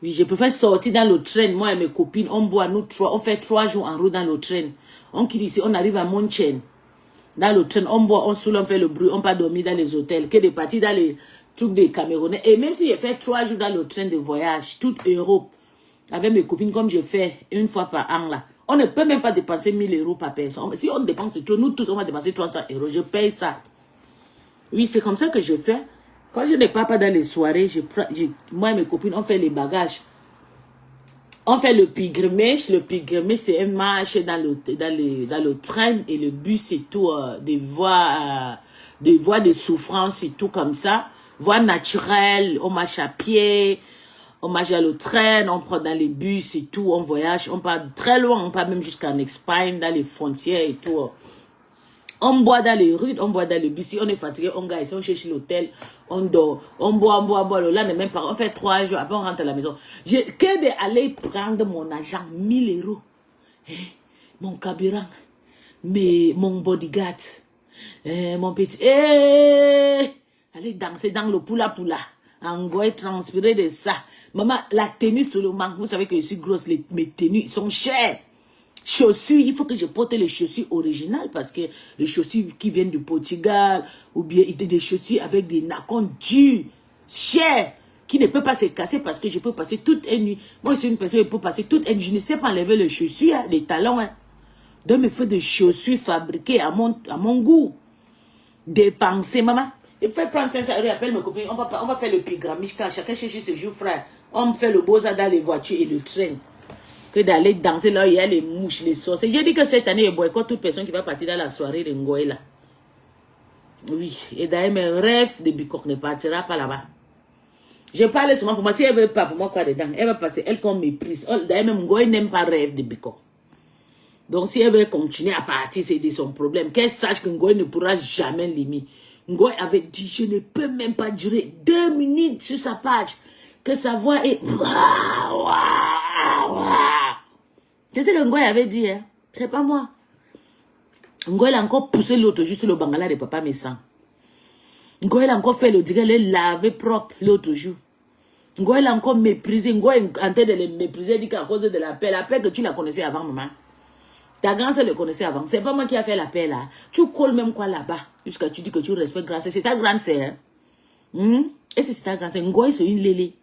S2: Oui, je préfère sortir dans le train, moi et mes copines, on boit, nous trois, on fait 3 jours en route dans le train. On quitte ici, on arrive à Monchen. Dans le train, on boit, on saoule, on fait le bruit, on pas dormir dans les hôtels, que des parties dans les trucs des Camerounais. Et même si j'ai fait 3 jours dans le train de voyage, toute Europe, avec mes copines, comme je fais une fois par an là, on ne peut même pas dépenser 1000 euros par personne. Si on dépense trop, nous tous, on va dépenser 300 euros. Je paye ça. Oui, c'est comme ça que je fais. Quand je ne pars pas dans les soirées, moi et mes copines, on fait les bagages. On fait le pilgrimage. Le pilgrimage, c'est un marche dans le train et le bus, c'est tout. Des voies de souffrance et tout comme ça. Voies naturelles, on marche à pied, on marche dans le train, on prend dans les bus et tout, on voyage, on part très loin, on part même jusqu'en Espagne, dans les frontières et tout. On boit dans les rues, on boit dans le bus. Si on est fatigué, on gagne. Si on cherche l'hôtel, on dort. On boit. Le lendemain, on fait 3 jours. Après, on rentre à la maison. J'ai que d'aller prendre mon argent, 1000 euros. Mon carburant. Mon bodyguard. Mon petit. Aller danser dans le poula. Angoisse, transpirer de ça. Maman, la tenue sur le manque. Vous savez que je suis grosse. Mes tenues sont chères. Chaussures, il faut que je porte les chaussures originales parce que les chaussures qui viennent du Portugal ou bien des chaussures avec des nacons durs, chers, qui ne peuvent pas se casser parce que je peux passer toute une nuit. Moi, je suis une personne qui peut passer toute une nuit. Je ne sais pas enlever les chaussures, hein, les talons. Hein. Donc, il faut des chaussures fabriquées à mon goût. Dépenser, maman. Il faut prendre 500 euros, appelle mes copines. On va faire le pilgrimage quand chacun cherche ce jour, frère. On me fait le beau ça dans les voitures et le train. Que d'aller danser là, il y a les mouches, les sorciers. J'ai dit que cette année, je boycotte toute personne qui va partir dans la soirée de Ngoé là. Oui, et d'ailleurs, mes rêves de Bicok ne partira pas là-bas. Je parle souvent pour moi, si elle veut pas, pour moi, quoi dedans, elle va passer, elle qu'on méprise. D'ailleurs, même Ngoé n'aime pas rêve de Bicok. Donc, si elle veut continuer à partir, c'est de son problème. Qu'elle sache que Ngoé ne pourra jamais l'aimer. Ngoé avait dit, je ne peux même pas durer 2 minutes sur sa page. Que sa voix est... C'est ce que Ngoé avait dit, hein. C'est pas moi. Ngoé a encore poussé l'autre jour sur le bangala de Papa Messan. Ngoé a encore fait le dire, elle est lavée propre l'autre jour. Ngoé a encore méprisé. Ngoé est en train de le mépriser, dit qu'à cause de la paix que tu la connaissais avant, maman. Ta grand-sœur le connaissait avant. C'est pas moi qui a fait la paix là. Tu colles même quoi là-bas. Jusqu'à tu dis que tu respectes grand-sœur. C'est ta grande-sœur. Et c'est ta grande-sœur. Ngoé, c'est une lélé.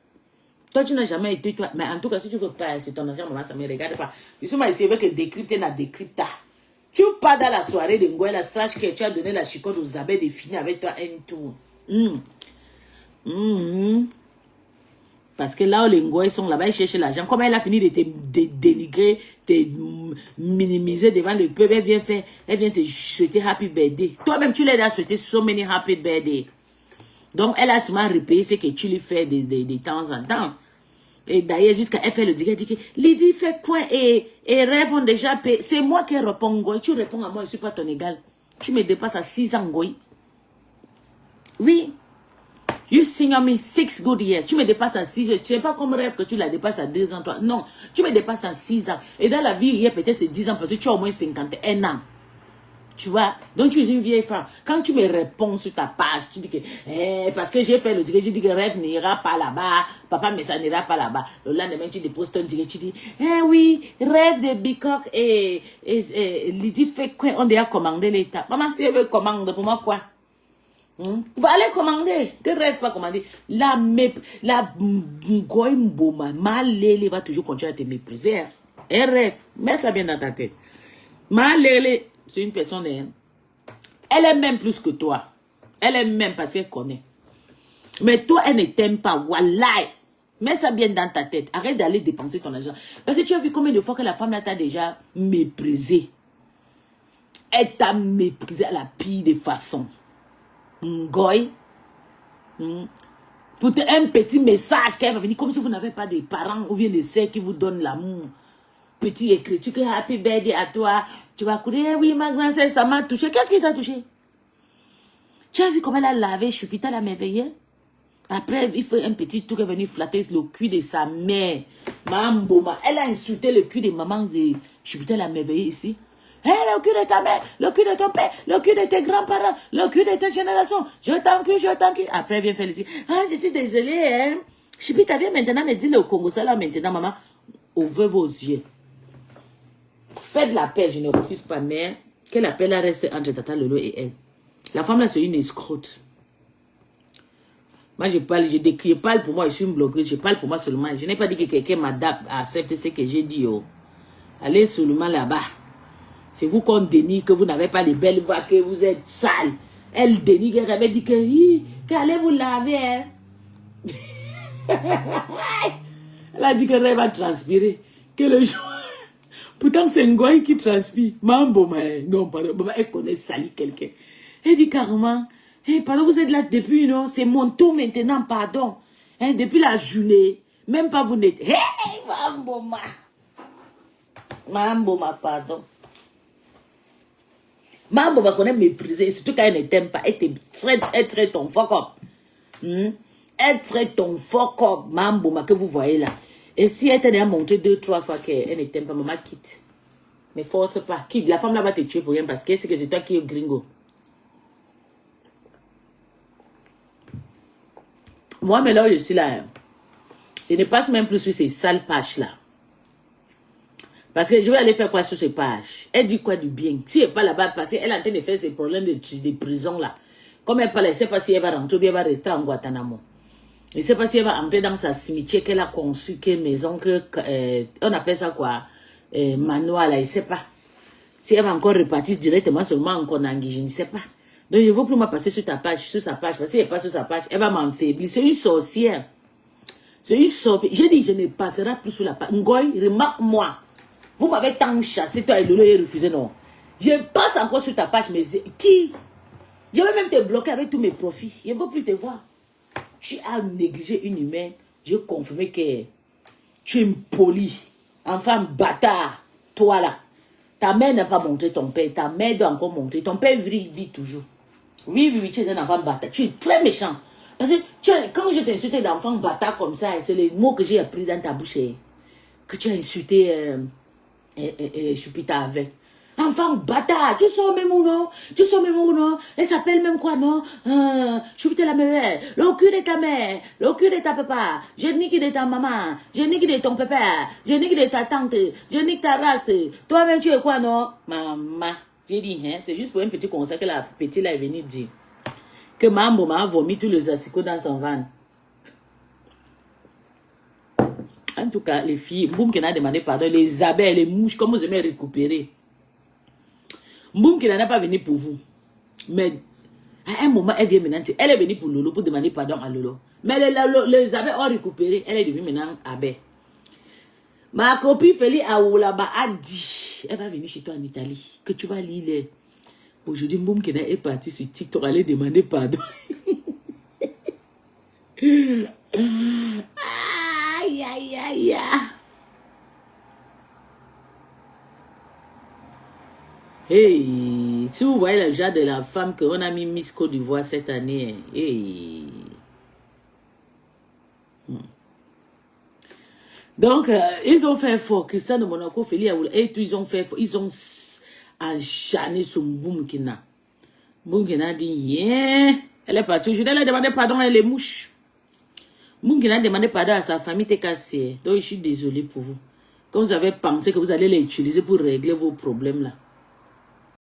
S2: Toi, tu n'as jamais été toi. Mais en tout cas, si tu veux pas, c'est ton argent, maman, ça me regarde pas. Je suis essayé que décrypter n'a décrypta. Tu pars dans la soirée de Ngoïla, sache que tu as donné la chicotte aux abeilles de finir avec toi un tour. Parce que là où les Ngoïs sont là-bas, ils cherchent l'argent. Comme elle a fini de te dénigrer, te minimiser devant le peuple, elle vient te souhaiter happy birthday. Toi-même, tu l'as souhaité so many happy birthday. Donc, elle a souvent repayé ce que tu lui fais de temps en temps. Et d'ailleurs, jusqu'à elle fait le dit que Lydie fait quoi et Rêve ont déjà payé. C'est moi qui réponds, Ngoï. Tu réponds à moi, je ne suis pas ton égal. Tu me dépasses à 6 ans, Ngoï. Oui. You sing on me 6 good years. Tu me dépasses à 6 ans. Tu sais pas comme Rêve que tu la dépasses à 2 ans, toi. Non. Tu me dépasses à 6 ans. Et dans la vie, hier, peut-être c'est 10 ans parce que tu as au moins 51 ans. Tu vois, donc tu es une vieille femme. Quand tu me réponds sur ta page, tu dis que parce que j'ai fait le direct, je dis que Rêve n'ira pas là-bas, papa mais ça n'ira pas là-bas. Le lendemain, tu déposes ton direct, tu dis oui, Rêve de Bicoque et Lydie fait quoi? On doit commander l'État. Maman, si elle veut commander, pour moi quoi? Va aller commander. Que Rêve pas commander. La Ngoïmboma, Malélé va toujours continuer à te mépriser. Et Rêve, mets ça bien dans ta tête. Malélé. C'est une personne, elle aime même plus que toi. Elle aime même parce qu'elle connaît. Mais toi, elle ne t'aime pas. Wallahi. Mets ça bien dans ta tête. Arrête d'aller dépenser ton argent. Parce que tu as vu combien de fois que la femme là t'a déjà méprisé. Elle t'a méprisé à la pire des façons. Ngoï. Pour un petit message qu'elle va venir, comme si vous n'avez pas de parents ou bien des sœurs qui vous donnent l'amour. Petit écrit, tu que happy birthday à toi, tu vas courir, oui, ma grand-sœur, ça m'a touché. Qu'est-ce qui t'a touché? Tu as vu comment elle a lavé Chupita la merveilleuse? Après, il faut un petit tour, elle est venue flatter le cul de sa mère. Mamboma, elle a insulté le cul de maman de Chupita la merveilleuse ici. Hé, le cul de ta mère, le cul de ton père, le cul de tes grands-parents, le cul de ta génération. Je t'encule, je t'encule. Après, elle vient faire le dire, je suis désolée, hein. Chupita, viens maintenant me dire le Congo, ça là maintenant, maman, ouvrez vos yeux. Faites de la paix, je ne refuse pas, mais que la paix là reste entre Tata Lolo et elle. La femme là, c'est une escroute. Moi, je parle pour moi, je suis une blogueuse, je parle pour moi seulement. Je n'ai pas dit que quelqu'un accepte ce que j'ai dit. Oh. Allez seulement là-bas. C'est vous qu'on dénigre, que vous n'avez pas les belles voix, que vous êtes sale. Elle dénigre, elle dit qu'allez vous laver. Hein? Elle a dit que Rêve va transpirer. Que le jour... Pourtant, c'est Ngoï qui transpire. Mambo, non, pardon. Elle connaît sali quelqu'un. Elle dit carrément, pardon, vous êtes là depuis, non? C'est mon tour maintenant, pardon. Depuis la journée, même pas vous n'êtes. Mambo, pardon. Mambo va connaître mépriser, surtout quand elle ne t'aime pas. Elle traite ton fuck up. Elle traite ton fuck up, Mambo, que vous voyez là. Et si elle t'a montré 2-3 fois qu'elle ne t'aime pas, maman, quitte. Ne force pas. Quitte. La femme là va te tuer pour rien parce que c'est toi qui es gringo. Moi, mais là où je suis là, je ne passe même plus sur ces sales pages là. Parce que je vais aller faire quoi sur ces pages? Elle dit quoi du bien? Si elle n'est pas là-bas, parce qu'elle est en train de faire ses problèmes de prison là. Comme elle parle, elle ne sait pas si elle va rentrer ou bien elle va rester en Guantanamo. Je ne sais pas si elle va entrer dans sa cimetière qu'elle a conçue, quelle maison, on appelle ça quoi, manoir là, je ne sais pas. Si elle va encore repartir directement seulement en Konangui, je ne sais pas. Donc je ne veux plus me passer sur sa page, parce que si elle passe sur sa page, elle va m'enfaiblir. C'est une sorcière. C'est une sorcière. J'ai dit, je ne passerai plus sur la page. Ngoï, remarque-moi. Vous m'avez tant chassé, toi et Lolo, et refusé, non. Je passe encore sur ta page, mais qui? Je vais même te bloquer avec tous mes profits. Je ne veux plus te voir. Tu as négligé une humaine, je confirme que tu es impoli, enfant bâtard, toi là. Ta mère n'a pas montré ton père, ta mère doit encore montrer. Ton père vit toujours. Oui, tu es un enfant bâtard, tu es très méchant. Parce que quand je t'ai insulté d'enfant bâtard comme ça, c'est les mots que j'ai appris dans ta bouche, que tu as insulté Chupita avec. Enfant bâtard, tu sors même où non? Tu sors même où non? Elle s'appelle même quoi non? Chupita la mère, le cul de ta mère, le cul de ta papa, je nique de ta maman, je nique de ton papa, je nique de ta tante, je nique ta race. Toi-même tu es quoi non? Maman, j'ai dit, hein, c'est juste pour un petit conseil que la petite là est venue dire. Que Mambo m'a vomi tous les asticots dans son van. En tout cas, les filles, Mboum qui a demandé pardon, les abeilles, les mouches, comment vous aimez récupérer. Mboum qui n'a pas venu pour vous. Mais à un moment, elle vient maintenant. Elle est venue pour Lolo pour demander pardon à Lolo. Mais les abeilles ont récupéré. Elle est devenue maintenant abeille. Ma copine Feli Aoulaba a dit, elle va venir chez toi en Italie, que tu vas lire les... Aujourd'hui, Mboum Kena est parti sur TikTok, aller demander pardon. Aïe, aïe, aïe. Hey, si vous voyez le genre de la femme qu'on a mis Miss Côte d'Ivoire cette année, hey. Donc, ils ont fait fort. Christian de Monaco, Feli Aoula, et tout, ils ont fait fort. Ils ont enchaîné sur Mboum Kena. Mboum Kena a dit, yeah. Elle est partie. Je lui ai demandé pardon à les mouches. Mboum Kena a demandé pardon à sa famille, t'es cassé. Donc, je suis désolée pour vous. Quand vous avez pensé que vous allez les utiliser pour régler vos problèmes là.